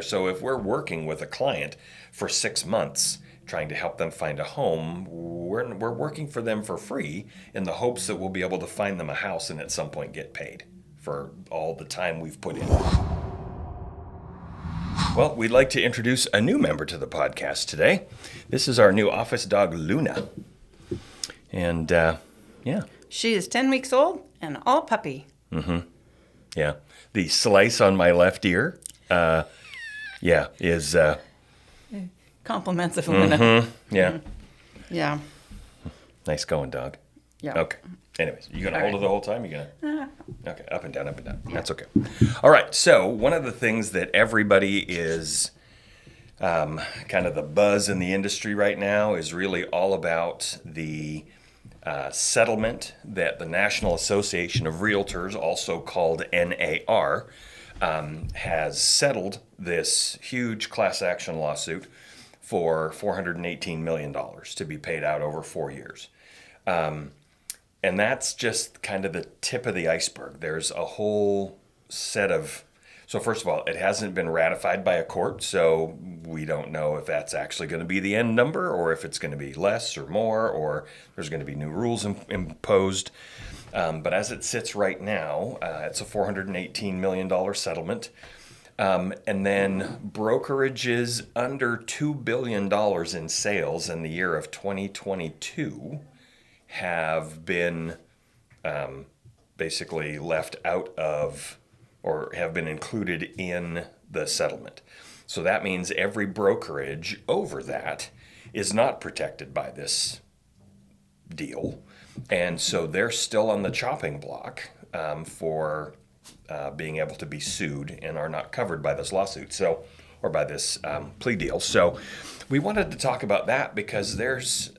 So if we're working with a client for 6 months trying to help them find a home, we're working for them for free in the hopes that we'll be able to find them a house and at some point get paid for all the time we've put in. Well, we'd like to introduce a new member to the podcast today. This is our new office dog, Luna. And yeah. She is 10 weeks old and all puppy. Yeah. The slice on my left ear, is... Compliments of Luna. Yeah. Yeah. Nice going, dog. Yeah. Okay. Anyways, you gonna All hold right. it the whole time? You gonna? Okay. Up and down, up and down. That's okay. All right. So one of the things that everybody is kind of the buzz in the industry right now is really all about the settlement that the National Association of Realtors, also called NAR, has settled this huge class action lawsuit for $418 million to be paid out over 4 years. And that's just kind of the tip of the iceberg. There's a whole set of... So first of all, it hasn't been ratified by a court, so we don't know if that's actually going to be the end number or if it's going to be less or more or there's going to be new rules imposed. But as it sits right now, it's a $418 million settlement. And then brokerages under $2 billion in sales in the year of 2022 have been basically left out of or have been included in the settlement. So that means every brokerage over that is not protected by this deal. And so they're still on the chopping block for being able to be sued and are not covered by this lawsuit, or by this plea deal. So we wanted to talk about that because there's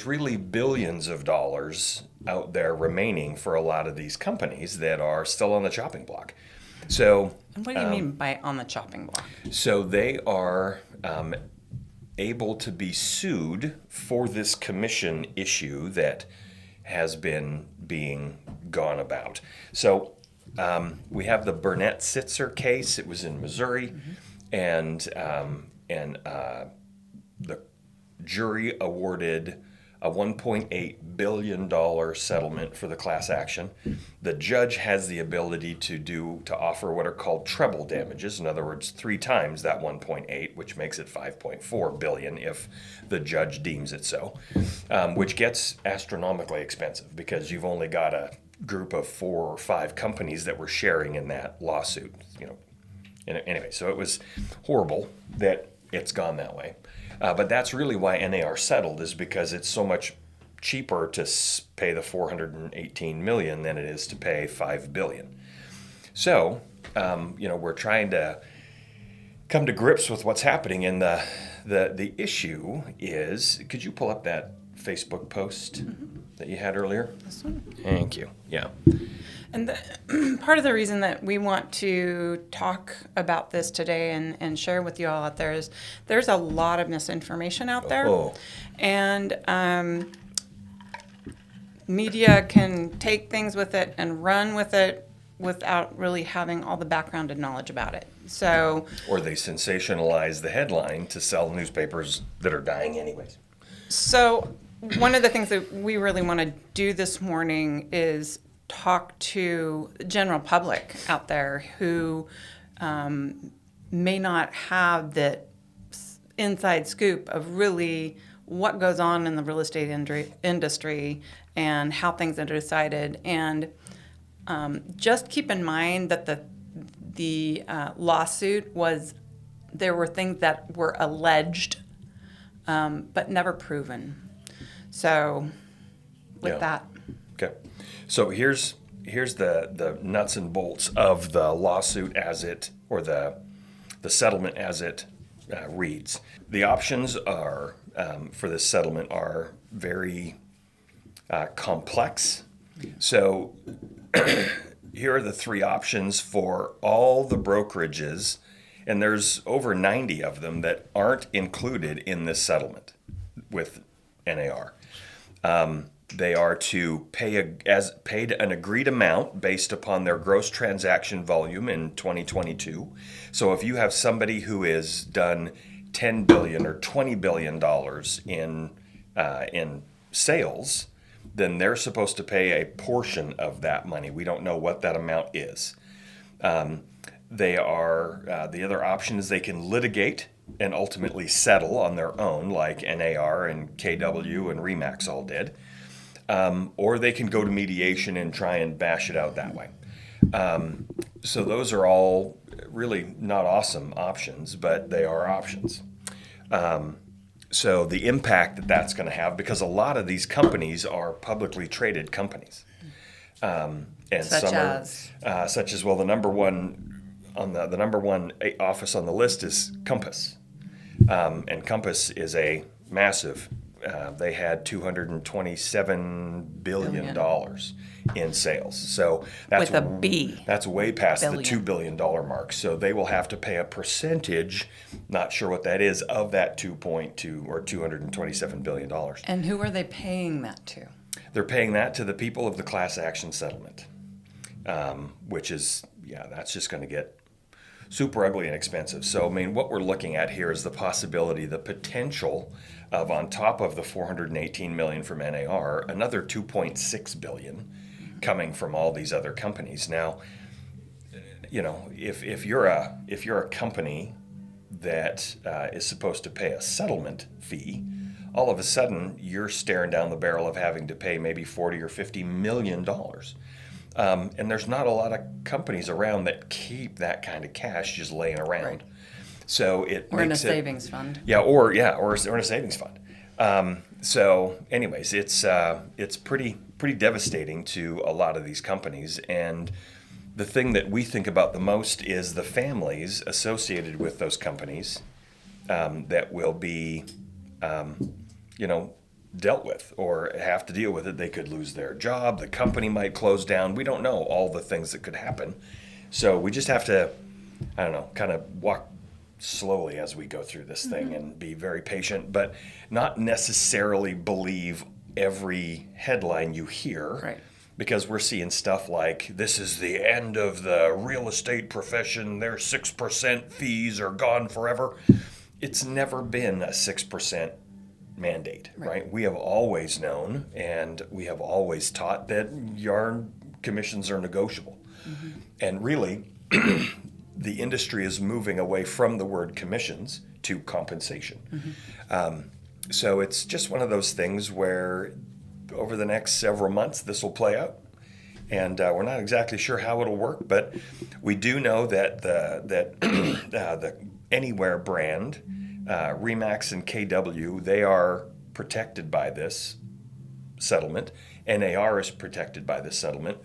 really billions of dollars out there remaining for a lot of these companies that are still on the chopping block. So And what do you mean by on the chopping block? so they are able to be sued for this commission issue that has been being gone about. So we have the Burnett Sitzer case. It was in Missouri, and the jury awarded a $1.8 billion settlement for the class action. The judge has the ability to offer what are called treble damages. In other words, 3 times that 1.8, which makes it 5.4 billion if the judge deems it so, which gets astronomically expensive because you've only got a group of 4 or 5 companies that were sharing in that lawsuit. Anyway, so it was horrible that it's gone that way. But that's really why NAR settled, is because it's so much cheaper to pay the $418 million than it is to pay $5 billion. So, we're trying to come to grips with what's happening, and the issue is, could you pull up that Facebook post that you had earlier? This one? Thank you. Yeah. And part of the reason that we want to talk about this today and share with you all out there is there's a lot of misinformation out there. Oh. And media can take things with it and run with it without really having all the background and knowledge about it. So, Or they sensationalize the headline to sell newspapers that are dying anyways. So one of the things that we really want to do this morning is talk to the general public out there who may not have the inside scoop of really what goes on in the real estate industry and how things are decided. And just keep in mind that the lawsuit there were things that were alleged but never proven. So with that. Okay. So here's the nuts and bolts of the lawsuit or the settlement as it reads. The options are for this settlement are very complex. So here are the 3 options for all the brokerages, and there's over 90 of them that aren't included in this settlement with NAR. They are to paid an agreed amount based upon their gross transaction volume in 2022. So if you have somebody who has done $10 billion or $20 billion in sales, then they're supposed to pay a portion of that money. We don't know what that amount is. The other option is they can litigate and ultimately settle on their own, like NAR and KW and REMAX all did. Or they can go to mediation and try and bash it out that way. So those are all really not awesome options, but they are options. So the impact that that's going to have, because a lot of these companies are publicly traded companies. And Such some as? such as, well, the number one office on the list is Compass. And Compass is a massive, they had $227 billion in sales. So that's With a B. That's way past Billion. the $2 billion mark. So they will have to pay a percentage, not sure what that is, of that 2.2 or $227 billion. And who are they paying that to? They're paying that to the people of the class action settlement, which is, that's just going to get super ugly and expensive. So, I mean, what we're looking at here is the possibility, the potential of, on top of the $418 million from NAR, another $2.6 billion coming from all these other companies. Now, if you're a company that is supposed to pay a settlement fee, all of a sudden you're staring down the barrel of having to pay maybe $40 or $50 million. And there's not a lot of companies around that keep that kind of cash just laying around. Right. So it Or in a makes it, savings fund. or in a savings fund. So, anyways, it's pretty devastating to a lot of these companies. And the thing that we think about the most is the families associated with those companies that will be, dealt with or have to deal with it. They could lose their job. The company might close down. We don't know all the things that could happen. So we just have to, kind of walk slowly as we go through this thing and be very patient, but not necessarily believe every headline you hear. Right. Because we're seeing stuff like, this is the end of the real estate profession, their 6% fees are gone forever. It's never been a 6% mandate, right? We have always known and we have always taught that yarn commissions are negotiable. And really, the industry is moving away from the word commissions to compensation. So it's just one of those things where over the next several months this will play out. And we're not exactly sure how it'll work, but we do know that the Anywhere brand, REMAX and KW, they are protected by this settlement. NAR is protected by this settlement.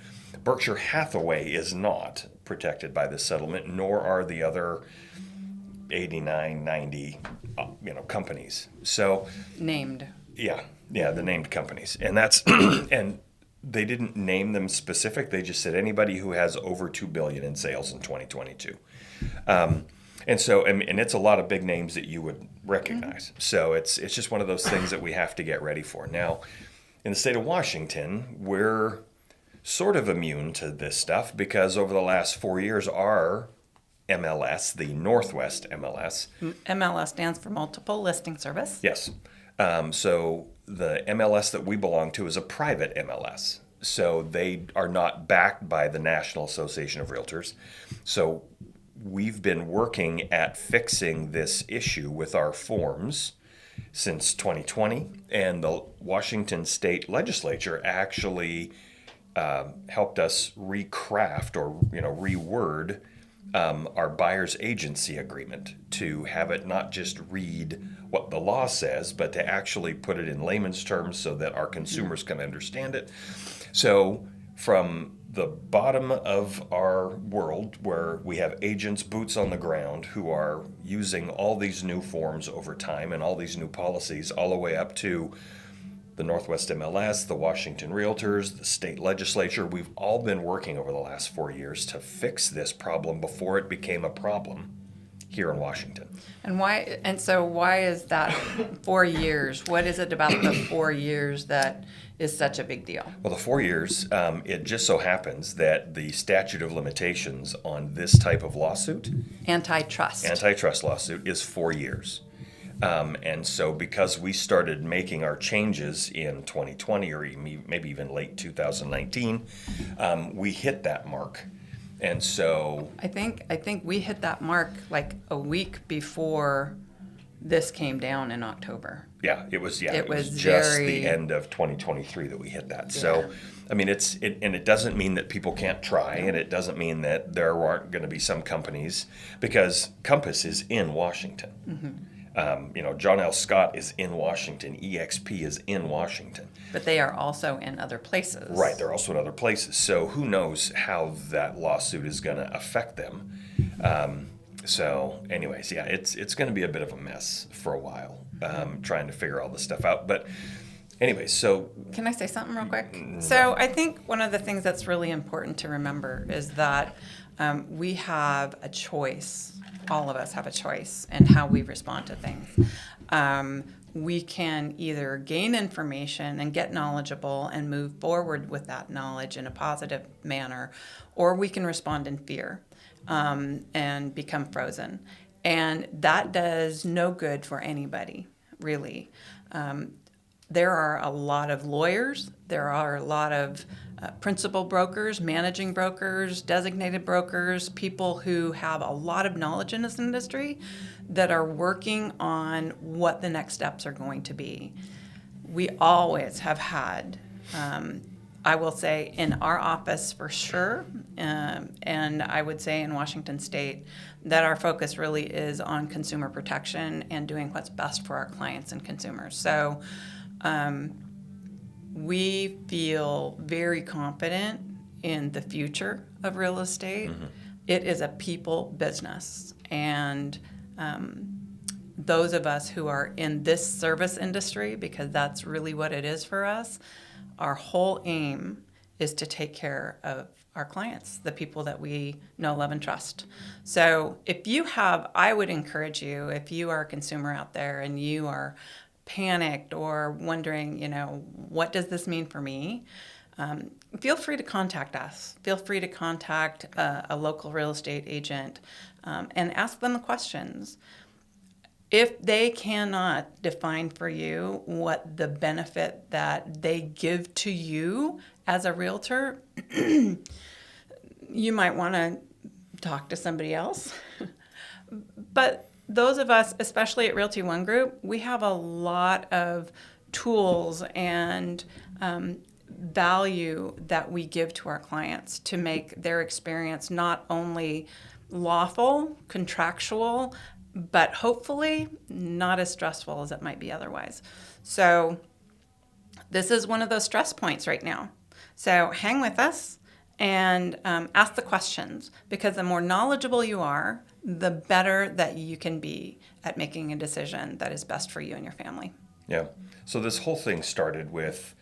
Berkshire Hathaway is not protected by this settlement, nor are the other 89, 90, companies. So Named. the named companies, and that's and they didn't name them specific. They just said anybody who has over $2 billion in sales in 2022. And so, and it's a lot of big names that you would recognize. So it's just one of those things that we have to get ready for. Now, in the state of Washington, we're sort of immune to this stuff because over the last 4 years, our MLS, the Northwest MLS. MLS stands for Multiple Listing Service. Yes. So the MLS that we belong to is a private MLS. So they are not backed by the National Association of Realtors. So we've been working at fixing this issue with our forms since 2020, and the Washington State Legislature actually helped us recraft or reword our buyer's agency agreement to have it not just read what the law says, but to actually put it in layman's terms so that our consumers can understand it. So from the bottom of our world, where we have agents, boots on the ground, who are using all these new forms over time and all these new policies, all the way up to the Northwest MLS, the Washington Realtors, the state legislature, we've all been working over the last 4 years to fix this problem before it became a problem here in Washington. And why? And so why is that 4 years? What is it about the 4 years that is such a big deal? Well, the 4 years, it just so happens that the statute of limitations on this type of lawsuit, Antitrust lawsuit, is 4 years. And so because we started making our changes in 2020 or maybe even late 2019, we hit that mark. And so I think we hit that mark like a week before this came down in October. yeah, it was It was just very- the end of 2023 that we hit that. So, I mean, and it doesn't mean that people can't try, and it doesn't mean that there aren't going to be some companies, because Compass is in Washington. John L. Scott is in Washington. EXP is in Washington. But they are also in other places. Right, they're also in other places. So who knows how that lawsuit is going to affect them. So anyways, yeah, it's going to be a bit of a mess for a while, trying to figure all this stuff out. But anyways, so Can I say something real quick? So I think one of the things that's really important to remember is that we have a choice. All of us have a choice in how we respond to things. We can either gain information and get knowledgeable and move forward with that knowledge in a positive manner, or we can respond in fear and become frozen. And that does no good for anybody, really. There are a lot of lawyers, there are a lot of principal brokers, managing brokers, designated brokers, people who have a lot of knowledge in this industry that are working on what the next steps are going to be. We always have had, I will say in our office for sure, and I would say in Washington State, that our focus really is on consumer protection and doing what's best for our clients and consumers. So we feel very confident in the future of real estate. It is a people business, and those of us who are in this service industry, because that's really what it is for us, our whole aim is to take care of our clients, the people that we know, love, and trust. So I would encourage you, if you are a consumer out there and you are panicked or wondering, what does this mean for me? Feel free to contact us. Feel free to contact a local real estate agent and ask them the questions. If they cannot define for you what the benefit that they give to you as a realtor, you might want to talk to somebody else. But those of us, especially at Realty One Group, we have a lot of tools and value that we give to our clients to make their experience not only lawful, contractual, but hopefully not as stressful as it might be otherwise. So this is one of those stress points right now. So hang with us and ask the questions, because the more knowledgeable you are, the better that you can be at making a decision that is best for you and your family. yeah. So this whole thing started with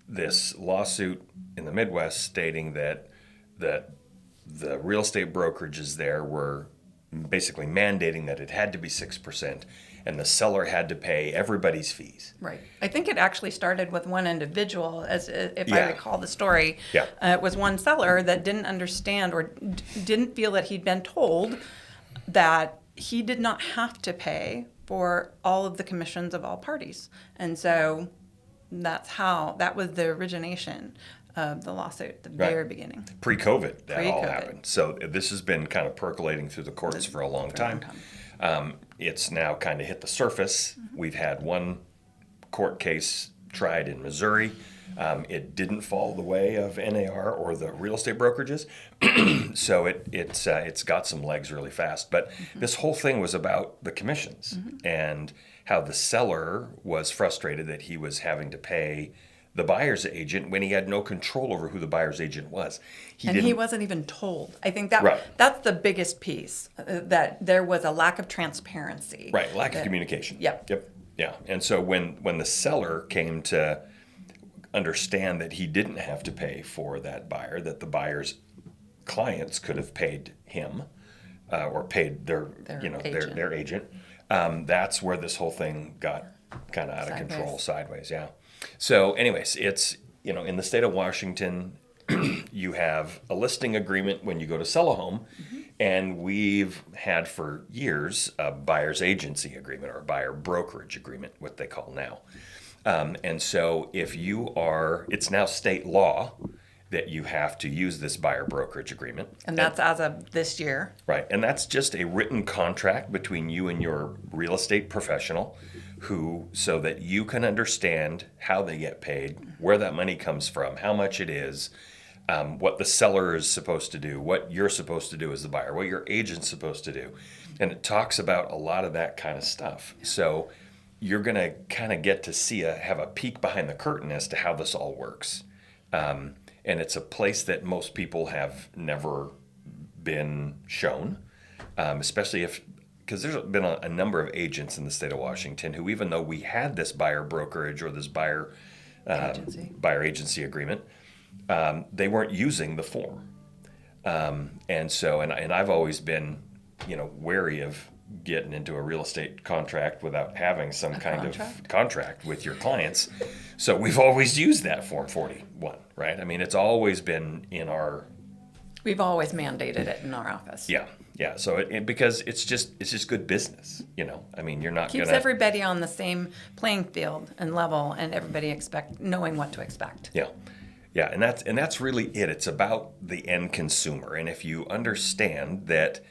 this lawsuit in the Midwest stating that the real estate brokerages there were basically mandating that it had to be 6%, and the seller had to pay everybody's fees. Right. I think it actually started with one individual, if I Yeah. recall the story. Yeah. It was one seller that didn't understand or didn't feel that he'd been told that he did not have to pay for all of the commissions of all parties. And so that was the origination of the lawsuit, the very beginning. Pre-COVID, that all Pre-COVID. happened. So this has been kind of percolating through the courts for a long time. It's now kind of hit the surface. We've had one court case tried in Missouri. It didn't fall the way of NAR or the real estate brokerages, so it's got some legs really fast. But this whole thing was about the commissions and how the seller was frustrated that he was having to pay the buyer's agent when he had no control over who the buyer's agent was. He wasn't even told. I think Right. that's the biggest piece, that there was a lack of transparency. Right, lack of communication. Yep. Yeah, and so when the seller came to understand that he didn't have to pay for that buyer, that the buyer's clients could have paid him, or paid their agent. their agent. That's where this whole thing got kind of out of control, sideways. Yeah. So, anyways, it's in the state of Washington, you have a listing agreement when you go to sell a home, and we've had for years a buyer's agency agreement or a buyer brokerage agreement, what they call now. And so if it's now state law that you have to use this buyer brokerage agreement. And that's as of this year. Right. And that's just a written contract between you and your real estate professional so that you can understand how they get paid, where that money comes from, how much it is, what the seller is supposed to do, what you're supposed to do as the buyer, what your agent's supposed to do. And it talks about a lot of that kind of stuff. So you're going to kind of get to have a peek behind the curtain as to how this all works. And it's a place that most people have never been shown, especially because there's been a number of agents in the state of Washington who, even though we had this buyer brokerage or this buyer agency agreement, they weren't using the form. And I've always been, wary of getting into a real estate contract without having some kind of contract with your clients. So we've always used that Form 41, right? I mean, it's always been We've always mandated it in our office. Yeah. So because it's just good business, I mean, you're not Keeps everybody on the same playing field and level, and everybody knowing what to expect. Yeah, and that's really it. It's about the end consumer. And if you understand that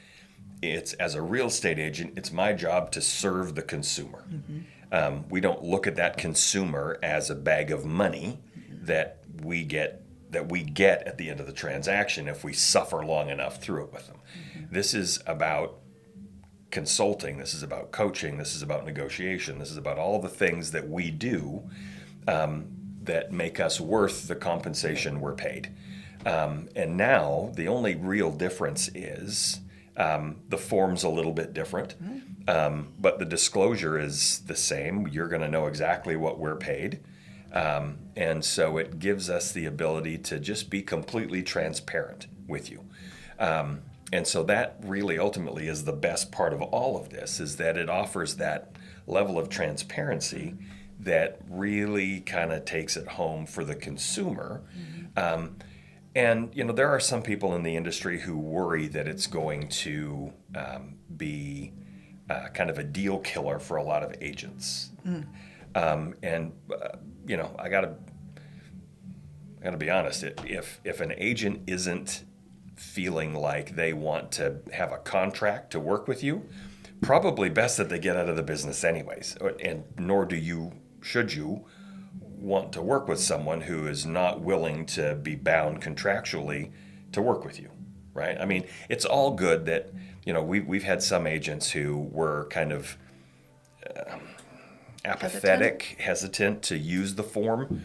it's, as a real estate agent, it's my job to serve the consumer. We don't look at that consumer as a bag of money that we get at the end of the transaction if we suffer long enough through it with them. This is about consulting. This is about coaching. This is about negotiation. This is about all the things that we do that make us worth the compensation we're paid. And now the only real difference is the form's a little bit different, but the disclosure is the same. You're going to know exactly what we're paid. And so it gives us the ability to just be completely transparent with you. And so that really ultimately is the best part of all of this, is that it offers that level of transparency that really kind of takes it home for the consumer. And, there are some people in the industry who worry that it's going to be kind of a deal killer for a lot of agents. I gotta be honest. If an agent isn't feeling like they want to have a contract to work with you, probably best that they get out of the business anyways. And nor should you want to work with someone who is not willing to be bound contractually to work with you, right? I mean, it's all good that we've had some agents who were kind of apathetic, hesitant to use the form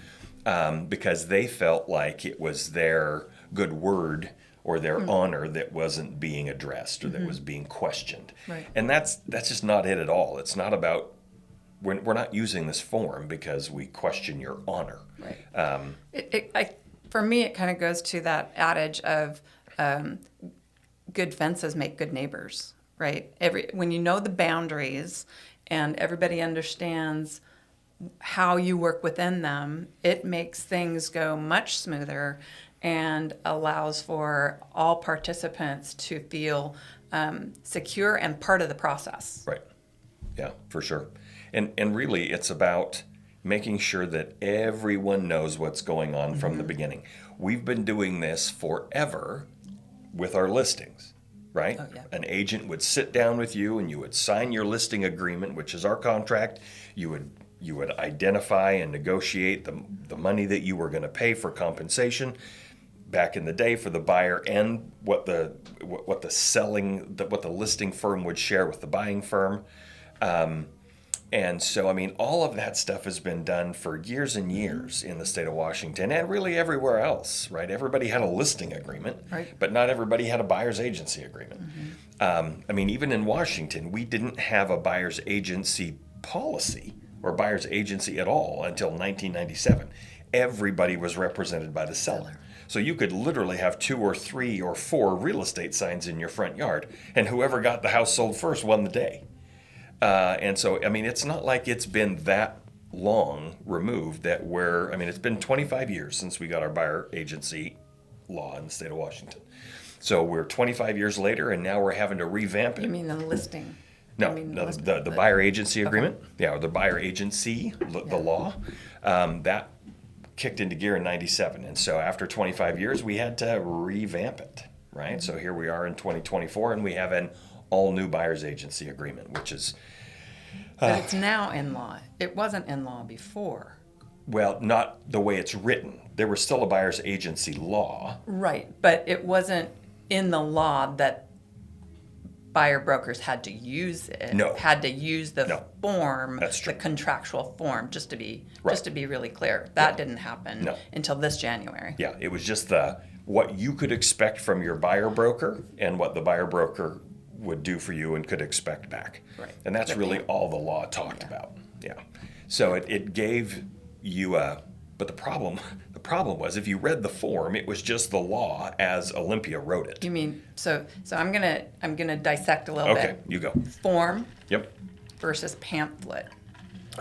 because they felt like it was their good word or their honor that wasn't being addressed or that was being questioned. Right. And that's just not it at all. It's not about, we're not using this form because we question your honor. Right. For me, it kind of goes to that adage of good fences make good neighbors, right? When you know the boundaries and everybody understands how you work within them, it makes things go much smoother and allows for all participants to feel secure and part of the process. Right. Yeah, for sure. And really, it's about making sure that everyone knows what's going on from the beginning. We've been doing this forever with our listings, right? Oh, yeah. An agent would sit down with you and you would sign your listing agreement, which is our contract. You would identify and negotiate the money that you were going to pay for compensation back in the day for the buyer, and what the listing firm would share with the buying firm. And so, I mean, all of that stuff has been done for years and years in the state of Washington and really everywhere else, right? Everybody had a listing agreement, right, but not everybody had a buyer's agency agreement. I mean, even in Washington, we didn't have a buyer's agency policy or buyer's agency at all until 1997. Everybody was represented by the seller. So you could literally have 2 or 3 or 4 real estate signs in your front yard, and whoever got the house sold first won the day. And so, I mean, it's not like it's been that long removed that it's been 25 years since we got our buyer agency law in the state of Washington. So we're 25 years later, and now we're having to revamp it. You mean the listing? No, I mean, the buyer agency agreement, or the buyer agency, the law, that kicked into gear in '97. And so after 25 years, we had to revamp it, right? So here we are in 2024, and we have an all-new buyer's agency agreement, which is... But it's now in law. It wasn't in law before. Well, not the way it's written. There was still a buyer's agency law. Right, but it wasn't in the law that buyer brokers had to use it. No. Had to use the No. form, That's true. the contractual form, just to be really clear. Yeah. That didn't happen No. until this January. Yeah, it was just what you could expect from your buyer broker and what the buyer broker would do for you and could expect back. Right. And that's But really yeah. all the law talked about. Yeah. So it gave you but the problem was if you read the form, it was just the law as Olympia wrote it. You mean so I'm gonna dissect a little Okay, bit. you go. Form Yep. versus pamphlet.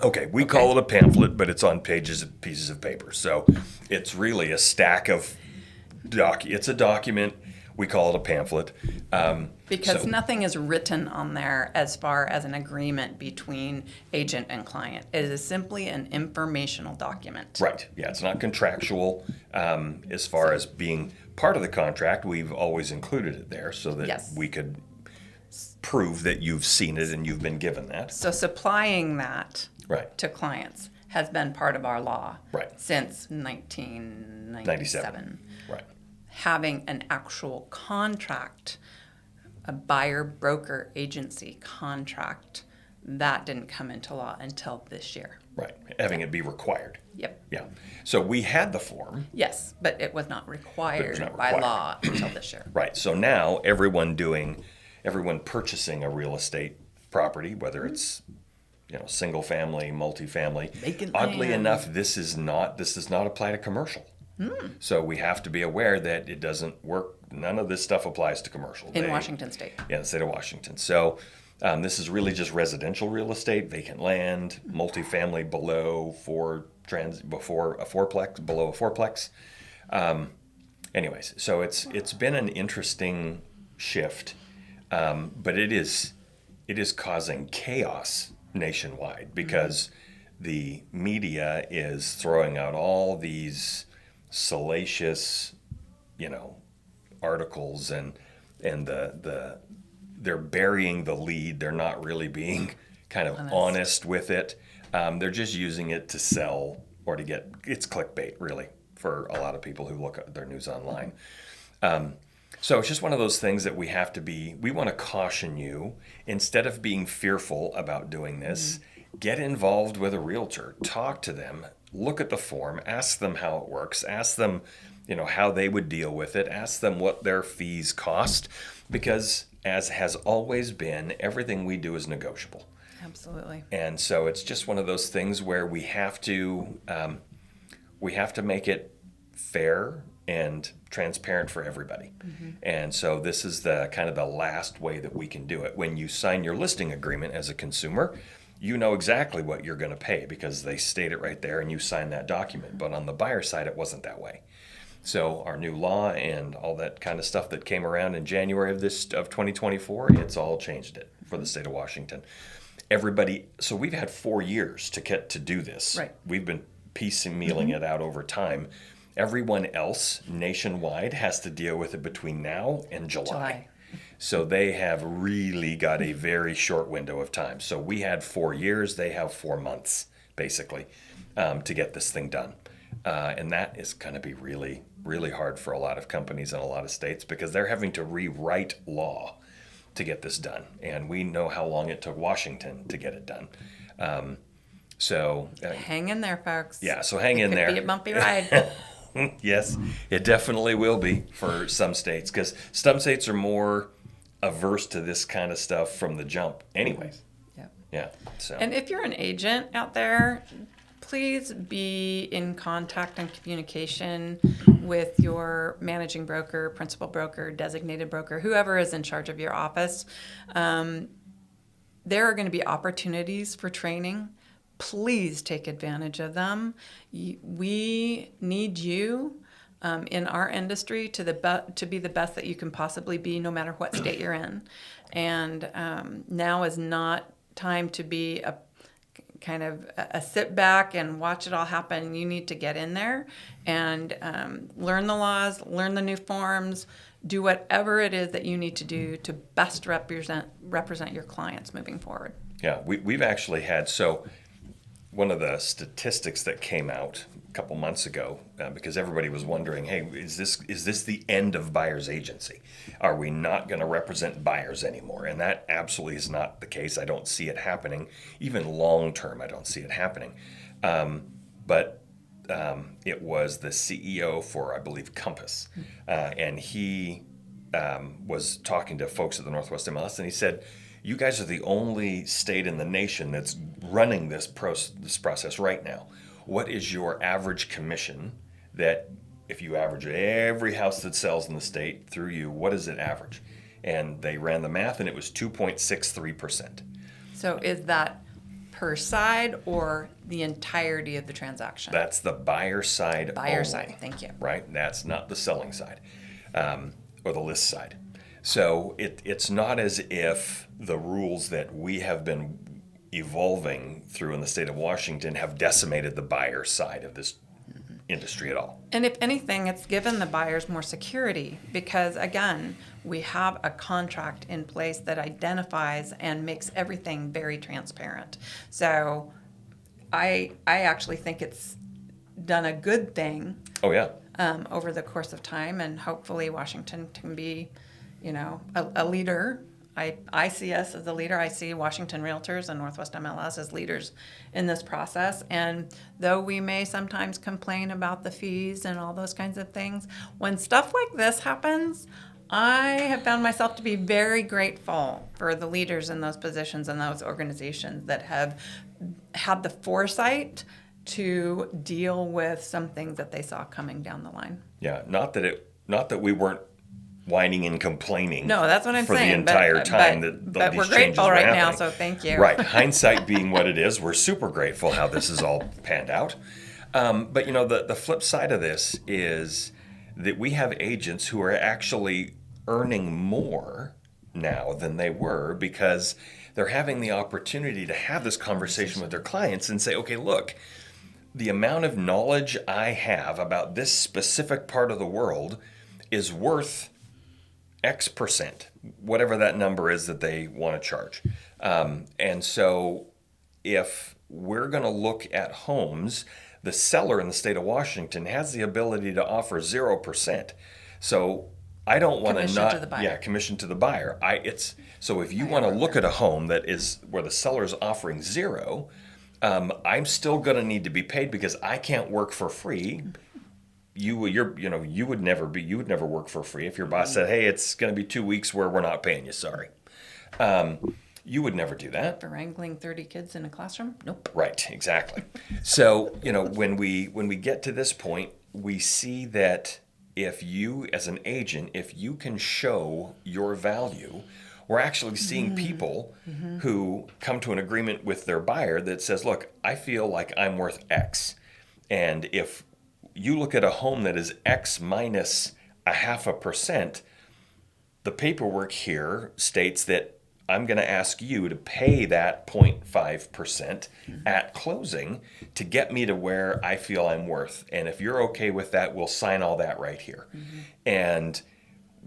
Okay, we call it a pamphlet, but it's on pieces of paper. So it's really a stack of it's a document. We call it a pamphlet. Because So- nothing is written on there as far as an agreement between agent and client. It is simply an informational document. Right. Yeah, it's not contractual. As far as being part of the contract, we've always included it there so that Yes. we could prove that you've seen it and you've been given that. So supplying that Right. to clients has been part of our law Right. since 1997. Right. Having an actual contract, a buyer broker agency contract, that didn't come into law until this year. Right. Having it be required. Yep. Yeah. So we had the form. Yes, but it was not required not by required. law until this year. Right. So now everyone purchasing a real estate property, whether it's single family, multifamily. Vacant Oddly land. enough, this does not apply to commercial. So we have to be aware that it doesn't work. None of this stuff applies to commercial. In Washington State. Yeah, the state of Washington. So this is really just residential real estate, vacant land, multifamily below a fourplex, below a fourplex. Anyways, so it's been an interesting shift, but it is causing chaos nationwide because the media is throwing out all these salacious, articles and they're burying the lead. They're not really being kind of honest with it. They're just using it to sell or to get, it's clickbait really for a lot of people who look at their news online. So it's just one of those things that we want to caution you, instead of being fearful about doing this, get involved with a realtor, talk to them, look at the form, ask them how it works, ask them, how they would deal with it, ask them what their fees cost, because as has always been, everything we do is negotiable. Absolutely. And so it's just one of those things where we have to make it fair and transparent for everybody. And so this is the kind of the last way that we can do it. When you sign your listing agreement as a consumer, you know exactly what you're going to pay because they state it right there and you sign that document. But on the buyer side, it wasn't that way. So our new law and all that kind of stuff that came around in January of 2024, it's all changed it for the state of Washington. So we've had 4 years to get to do this. Right. We've been piecemealing it out over time. Everyone else nationwide has to deal with it between now and July. So they have really got a very short window of time. So we had 4 years, they have 4 months, basically, to get this thing done. And that is going to be really, really hard for a lot of companies in a lot of states because they're having to rewrite law to get this done. And we know how long it took Washington to get it done. Hang in there, folks. Yeah, so hang in there. Could be a bumpy ride. Yes, it definitely will be for some states because some states are more averse to this kind of stuff from the jump anyways. Yep. Yeah. So And if you're an agent out there, please be in contact and communication with your managing broker, principal broker, designated broker, whoever is in charge of your office. There are going to be opportunities for training. Please take advantage of them. We need you in our industry to be the best that you can possibly be, no matter what state you're in. And now is not time to be a kind of a sit back and watch it all happen. You need to get in there and learn the laws, learn the new forms, do whatever it is that you need to do to best represent your clients moving forward. Yeah, we've actually had, so one of the statistics that came out a couple months ago, because everybody was wondering, hey, is this the end of buyer's agency? Are we not going to represent buyers anymore? And that absolutely is not the case. I don't see it happening. Even long term, I don't see it happening. But it was the CEO for, I believe, Compass, and he was talking to folks at the Northwest MLS, and he said, you guys are the only state in the nation that's running this process right now. What is your average commission that, if you average every house that sells in the state through you, what does it average? And they ran the math, and it was 2.63%. So is that per side or the entirety of the transaction? That's the buyer side Buyer only, side, thank you. right? That's not the selling side or the list side. So it's not as if the rules that we have been evolving through in the state of Washington have decimated the buyer side of this industry at all. And if anything, it's given the buyers more security because, again, we have a contract in place that identifies and makes everything very transparent. So I actually think it's done a good thing Oh, yeah. over the course of time, and hopefully Washington can be, a leader. I see us as a leader. I see Washington Realtors and Northwest MLS as leaders in this process. And though we may sometimes complain about the fees and all those kinds of things, when stuff like this happens, I have found myself to be very grateful for the leaders in those positions and those organizations that have had the foresight to deal with some things that they saw coming down the line. Yeah. Not that we weren't whining and complaining. No, that's what I'm for saying. the entire time but that we're these changes grateful were right now, happening. so thank you. Right. Hindsight being what it is, we're super grateful how this is all panned out. But the flip side of this is that we have agents who are actually earning more now than they were because they're having the opportunity to have this conversation with their clients and say, okay, look, the amount of knowledge I have about this specific part of the world is worth X percent, whatever that number is that they want to charge. And so if we're going to look at homes, the seller in the state of Washington has the ability to offer 0%. So I don't want to Commission to the buyer. Yeah, commission to the buyer. So if you want to look at a home that is where the seller's offering 0, I'm still going to need to be paid because I can't work for free. You would never work for free if your boss said, "Hey, it's going to be 2 weeks where we're not paying you. Sorry." You would never do that. For wrangling 30 kids in a classroom? Nope. Right, exactly. So, when we get to this point, we see that if you, as an agent, if you can show your value, we're actually seeing people who come to an agreement with their buyer that says, look, I feel like I'm worth X. And if you look at a home that is X minus 0.5%, the paperwork here states that I'm going to ask you to pay that 0.5% at closing to get me to where I feel I'm worth. And if you're okay with that, we'll sign all that right here. And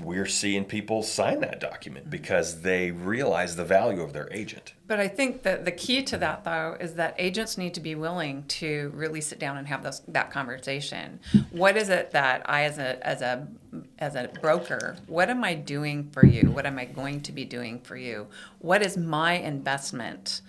we're seeing people sign that document because they realize the value of their agent. But I think that the key to that, though, is that agents need to be willing to really sit down and have that conversation. What is it that I, as a broker, what am I doing for you? What am I going to be doing for you? What is my investment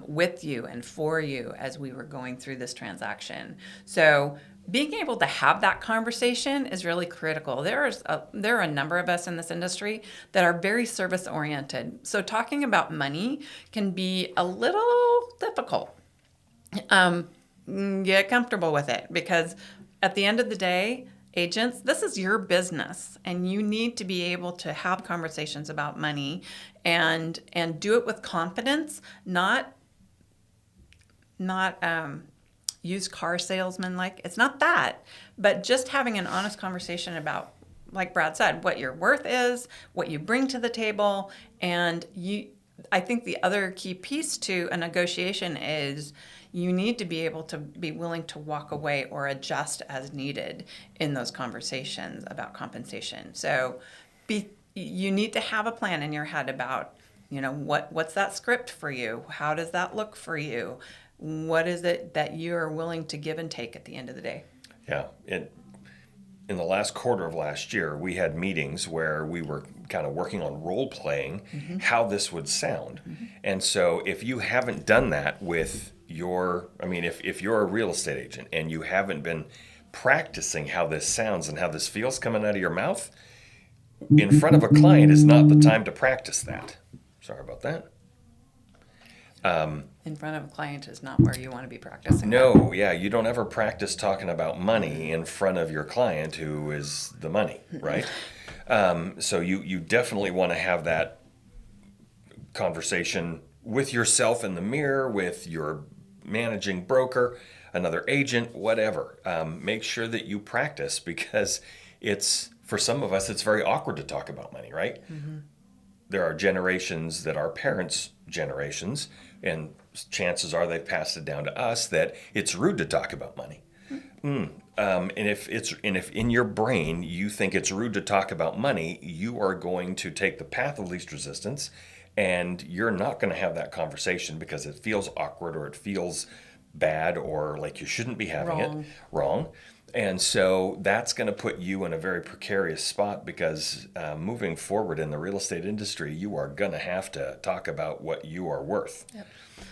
with you and for you as we were going through this transaction? So being able to have that conversation is really critical. There are a number of us in this industry that are very service oriented. So talking about money can be a little difficult. get comfortable with it, because at the end of the day, agents, this is your business, and you need to be able to have conversations about money and do it with confidence, not used car salesman like. It's not that, but just having an honest conversation about, like Brad said, what your worth is, what you bring to the table, and I think the other key piece to a negotiation is you need to be able to be willing to walk away or adjust as needed in those conversations about compensation. So you need to have a plan in your head about, what's that script for you? How does that look for you? What is it that you're willing to give and take at the end of the day? Yeah. In the last quarter of last year, we had meetings where we were kind of working on role playing how this would sound. And so if you haven't done that with if you're a real estate agent and you haven't been practicing how this sounds and how this feels coming out of your mouth, in front of a client is not the time to practice that. Sorry about that. In front of a client is not where you want to be practicing. No, yeah, you don't ever practice talking about money in front of your client who is the money, right? So you definitely want to have that conversation with yourself in the mirror, with your managing broker, another agent, whatever. Make sure that you practice, because for some of us, it's very awkward to talk about money, right? There are generations that are parents' generations, and chances are they've passed it down to us that it's rude to talk about money. And if in your brain you think it's rude to talk about money, you are going to take the path of least resistance, and you're not going to have that conversation because it feels awkward or it feels bad or like you shouldn't be having it. Wrong. And so that's going to put you in a very precarious spot, because moving forward in the real estate industry, you are going to have to talk about what you are worth. Yep.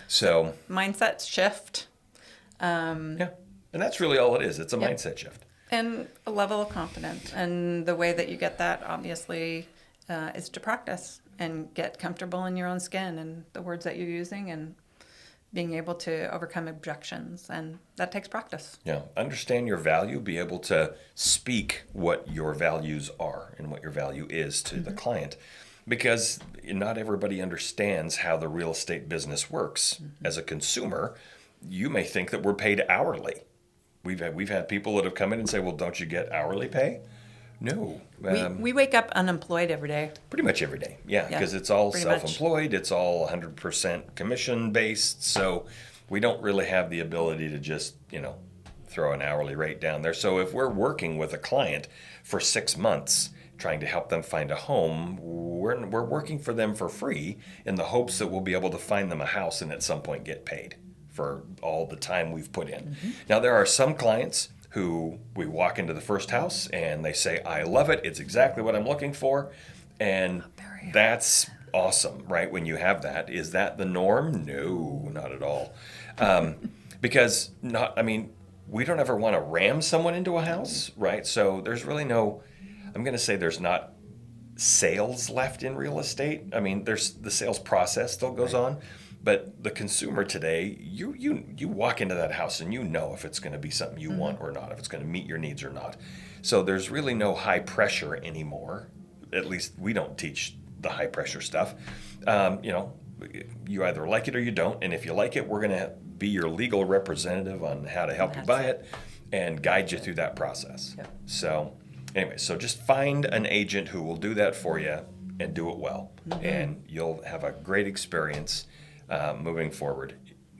So mindset shift. Yeah. And that's really all it is. It's a mindset shift. And a level of confidence. And the way that you get that, obviously, is to practice and get comfortable in your own skin and the words that you're using, and being able to overcome objections. And that takes practice. Yeah. Understand your value. Be able to speak what your values are and what your value is to the client. Because not everybody understands how the real estate business works. As a consumer, you may think that we're paid hourly. We've had people that have come in and say, well, don't you get hourly pay? No. We wake up unemployed every day. Pretty much every day, yeah, because it's all self-employed. It's all 100% commission-based, so we don't really have the ability to just, throw an hourly rate down there. So if we're working with a client for 6 months trying to help them find a home, we're working for them for free in the hopes that we'll be able to find them a house and at some point get paid for all the time we've put in. Now, there are some clients who we walk into the first house and they say, I love it. It's exactly what I'm looking for. And that's awesome, right? When you have that. Is that the norm? No, not at all. Because we don't ever want to ram someone into a house, right? So there's really I'm going to say there's not sales left in real estate. There's the sales process still goes on. But the consumer today, you walk into that house and if it's going to be something you want or not, if it's going to meet your needs or not. So there's really no high pressure anymore. At least we don't teach the high pressure stuff. You either like it or you don't. And if you like it, we're going to be your legal representative on how to help you buy it and guide you through that process. Yep. So anyway, so just find an agent who will do that for you and do it well. And you'll have a great experience moving forward.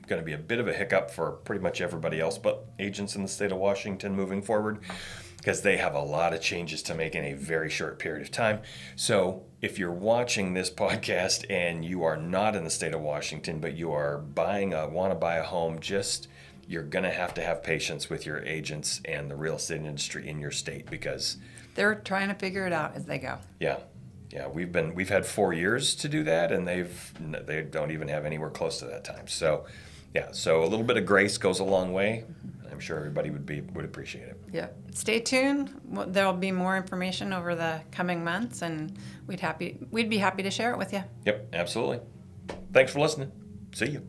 Going to be a bit of a hiccup for pretty much everybody else but agents in the state of Washington moving forward, because they have a lot of changes to make in a very short period of time. So if you're watching this podcast and you are not in the state of Washington, but you are want to buy a home, you're going to have patience with your agents and the real estate industry in your state, because they're trying to figure it out as they go. Yeah. Yeah, we've had 4 years to do that, and they don't even have anywhere close to that time. So, yeah, so a little bit of grace goes a long way. I'm sure everybody would appreciate it. Yeah. Stay tuned. There'll be more information over the coming months, and we'd be happy to share it with you. Yep, absolutely. Thanks for listening. See you.